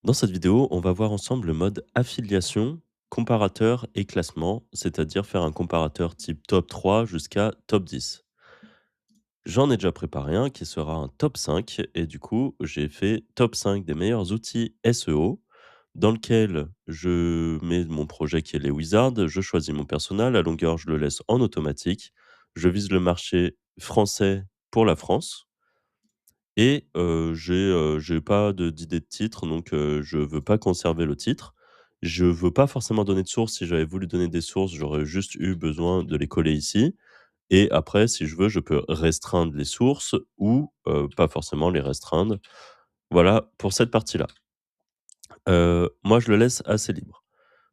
Dans cette vidéo, on va voir ensemble le mode affiliation, comparateur et classement, c'est-à-dire faire un comparateur type top 3 jusqu'à top 10. J'en ai déjà préparé un qui sera un top 5 et du coup, j'ai fait top 5 des meilleurs outils SEO dans lequel je mets mon projet qui est les Wizards, je choisis mon persona, la longueur, je le laisse en automatique, je vise le marché français pour la France. Et j'ai pas d'idée de titre, donc je veux pas conserver le titre. Je veux pas forcément donner de source. Si j'avais voulu donner des sources, j'aurais juste eu besoin de les coller ici et après, si je veux, je peux restreindre les sources ou pas forcément les restreindre. Voilà pour cette partie-là. Moi, je le laisse assez libre.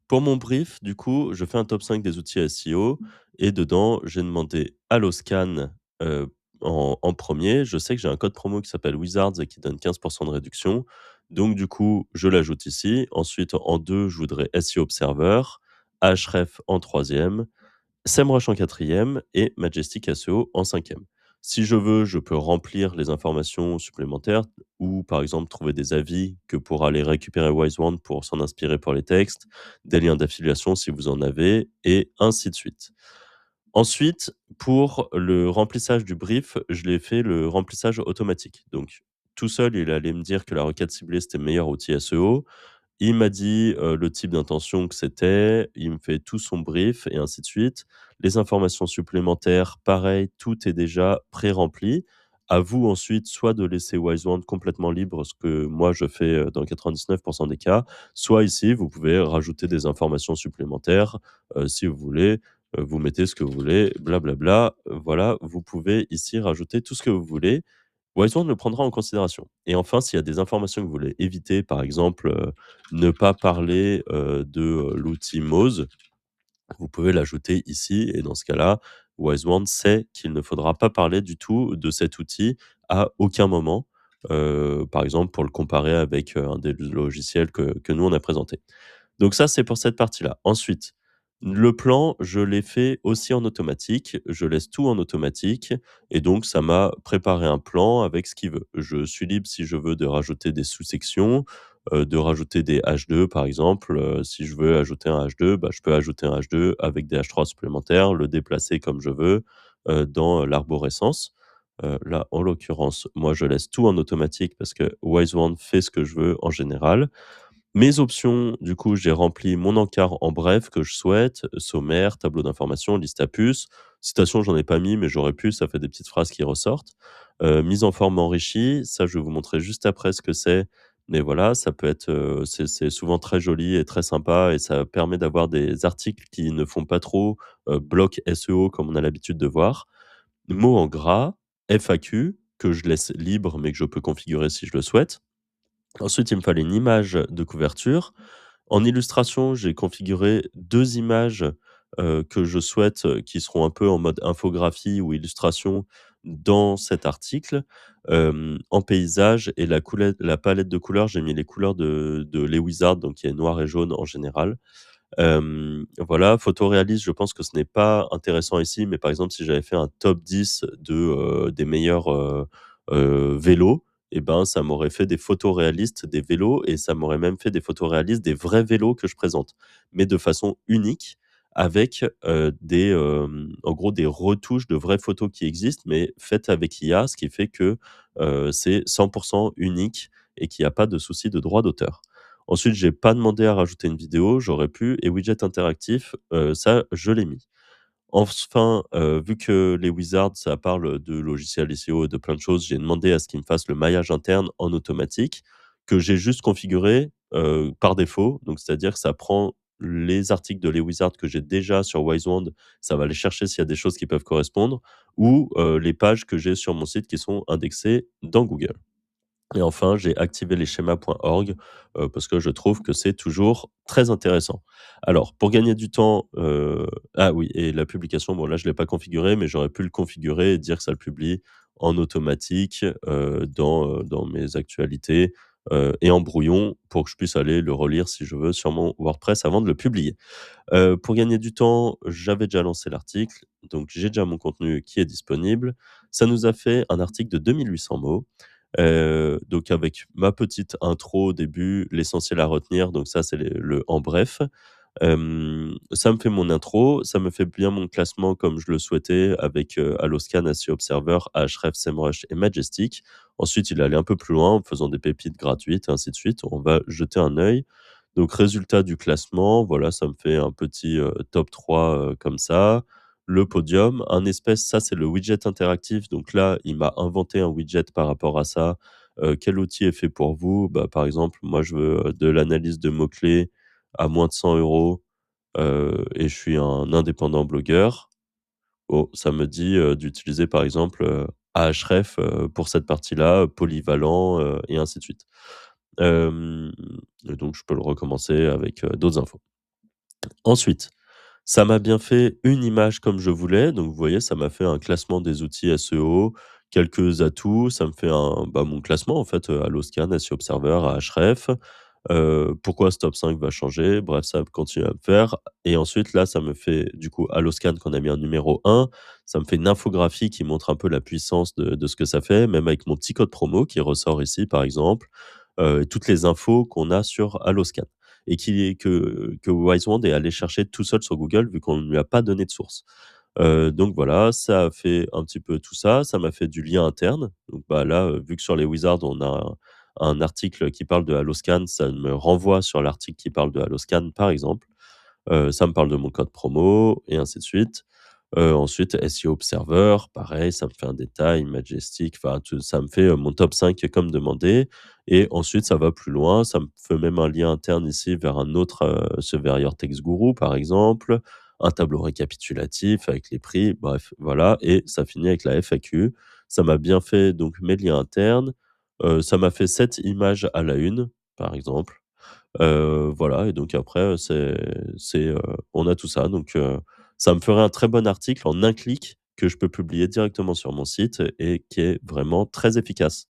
Pour mon brief, du coup, je fais un top 5 des outils SEO et dedans, j'ai demandé Alloscan, en 1. Je sais que j'ai un code promo qui s'appelle Wizards et qui donne 15 de réduction. Donc du coup, je l'ajoute ici. Ensuite, en 2, je voudrais SEO Observer, Ahref en 3e, SEMrush en 4e et Majestic SEO en 5e. Si je veux, je peux remplir les informations supplémentaires ou, par exemple, trouver des avis que pourra aller récupérer WiseOne pour s'en inspirer pour les textes, des liens d'affiliation si vous en avez et ainsi de suite. Ensuite, pour le remplissage du brief, je l'ai fait le remplissage automatique. Donc tout seul, il allait me dire que la requête ciblée, c'était le meilleur outil SEO. Il m'a dit, le type d'intention que c'était, il me fait tout son brief et ainsi de suite. Les informations supplémentaires, pareil, tout est déjà pré-rempli. À vous ensuite, soit de laisser WiseOne complètement libre, ce que moi je fais, dans 99 des cas, soit ici, vous pouvez rajouter des informations supplémentaires, si vous voulez, vous mettez ce que vous voulez, blablabla, voilà, vous pouvez ici rajouter tout ce que vous voulez. Wise le prendra en considération et enfin, s'il y a des informations que vous voulez éviter, par exemple, ne pas parler, de, l'outil Moz, vous pouvez l'ajouter ici et dans ce cas-là, WiseOne sait qu'il ne faudra pas parler du tout de cet outil à aucun moment, par exemple pour le comparer avec, un des logiciels que nous on a présenté. Donc ça, c'est pour cette partie-là. Ensuite, le plan, je l'ai fait aussi en automatique. Je laisse tout en automatique et donc ça m'a préparé un plan avec ce qu'il veut. Je suis libre si je veux de rajouter des sous-sections, de rajouter des H2 par exemple. Si je veux ajouter un H2, bah, je peux ajouter un H2 avec des H3 supplémentaires, le déplacer comme je veux, dans l'arborescence. Là, en l'occurrence, moi, je laisse tout en automatique parce que WiseOne fait ce que je veux en général. Mes options, du coup, j'ai rempli mon encart en bref que je souhaite, sommaire, tableau d'information, liste à puces. Citation, j'en ai pas mis, mais j'aurais pu, ça fait des petites phrases qui ressortent. Mise en forme enrichie, ça, je vais vous montrer juste après ce que c'est. Mais voilà, ça peut être, c'est souvent très joli et très sympa et ça permet d'avoir des articles qui ne font pas trop, bloc SEO comme on a l'habitude de voir. Mots en gras, FAQ, que je laisse libre, mais que je peux configurer si je le souhaite. Ensuite, il me fallait une image de couverture. En illustration, j'ai configuré 2 images, que je souhaite, qui seront un peu en mode infographie ou illustration dans cet article. En paysage et la palette de couleurs, j'ai mis les couleurs de les Wizards, donc qui est noir et jaune en général. Voilà, photoréaliste, je pense que ce n'est pas intéressant ici, mais par exemple, si j'avais fait un top 10 des meilleurs, vélos et ben, ça m'aurait fait des photos réalistes des vélos et ça m'aurait même fait des photos réalistes des vrais vélos que je présente, mais de façon unique avec, en gros, des retouches de vraies photos qui existent, mais faites avec IA, ce qui fait que, c'est 100 unique et qu'il y a pas de souci de droit d'auteur. Ensuite, j'ai pas demandé à rajouter une vidéo, j'aurais pu et widget interactif, ça, je l'ai mis. Enfin, vu que les Wizards, ça parle de logiciels SEO et de plein de choses, j'ai demandé à ce qu'ils me fassent le maillage interne en automatique, que j'ai juste configuré, par défaut. Donc c'est-à-dire que ça prend les articles de les Wizards que j'ai déjà sur Wisewand, ça va aller chercher s'il y a des choses qui peuvent correspondre ou, les pages que j'ai sur mon site qui sont indexées dans Google. Et enfin, j'ai activé les schémas.org, parce que je trouve que c'est toujours très intéressant. Alors pour gagner du temps, ah oui et la publication, bon là je l'ai pas configuré, mais j'aurais pu le configurer et dire que ça le publie en automatique, dans mes actualités, et en brouillon pour que je puisse aller le relire si je veux sur mon WordPress avant de le publier. Pour gagner du temps, j'avais déjà lancé l'article, donc j'ai déjà mon contenu qui est disponible. Ça nous a fait un article de 2 800 mots. Donc avec ma petite intro au début, l'essentiel à retenir, donc ça c'est le en bref. Ça me fait mon intro, ça me fait bien mon classement comme je le souhaitais avec, Alloscan, SEO Observer, Ahrefs, Semrush et Majestic. Ensuite, il est allé un peu plus loin en faisant des pépites gratuites et ainsi de suite. On va jeter un œil. Donc résultat du classement, voilà, ça me fait un petit, top 3 comme ça. Le podium, un espèce ça c'est le widget interactif, donc là, il m'a inventé un widget par rapport à ça. Quel outil est fait pour vous? Bah, par exemple, moi je veux, de l'analyse de mots-clés à moins de 100 € et je suis un indépendant blogueur. Oh, ça me dit, d'utiliser par exemple, Ahrefs, pour cette partie-là, Polyvalent, et ainsi de suite. Hem et donc je peux le recommencer avec, d'autres infos. Ensuite, ça m'a bien fait une image comme je voulais, donc vous voyez, ça m'a fait un classement des outils SEO, quelques atouts, ça me fait mon classement en fait, Alloscan, SEO Observer, Ahrefs. Pourquoi ce top 5 va changer? Bref, ça continue à me faire et ensuite là, ça me fait du coup Alloscan qu'on a mis en numéro 1, ça me fait une infographie qui montre un peu la puissance de ce que ça fait, même avec mon petit code promo qui ressort ici par exemple, et toutes les infos qu'on a sur Alloscan et que Wisewand est allé chercher tout seul sur Google vu qu'on ne lui a pas donné de source. Donc voilà, ça a fait un petit peu tout ça. Ça m'a fait du lien interne. Donc bah, là, vu que sur les wizards, on a un article qui parle de Alloscan, ça me renvoie sur l'article qui parle de Alloscan, par exemple. Ça me parle de mon code promo et ainsi de suite. Ensuite, SEO Observer, pareil, ça me fait un détail, Majestic, enfin tout ça me fait, mon top 5 comme demandé et ensuite ça va plus loin, ça me fait même un lien interne ici vers un autre, vers Your Text Guru, par exemple, un tableau récapitulatif avec les prix, bref, voilà et ça finit avec la FAQ. Ça m'a bien fait donc mes liens internes, ça m'a fait cette image à la une, par exemple. Voilà et donc après, on a tout ça donc ça me ferait un très bon article en un clic que je peux publier directement sur mon site et qui est vraiment très efficace.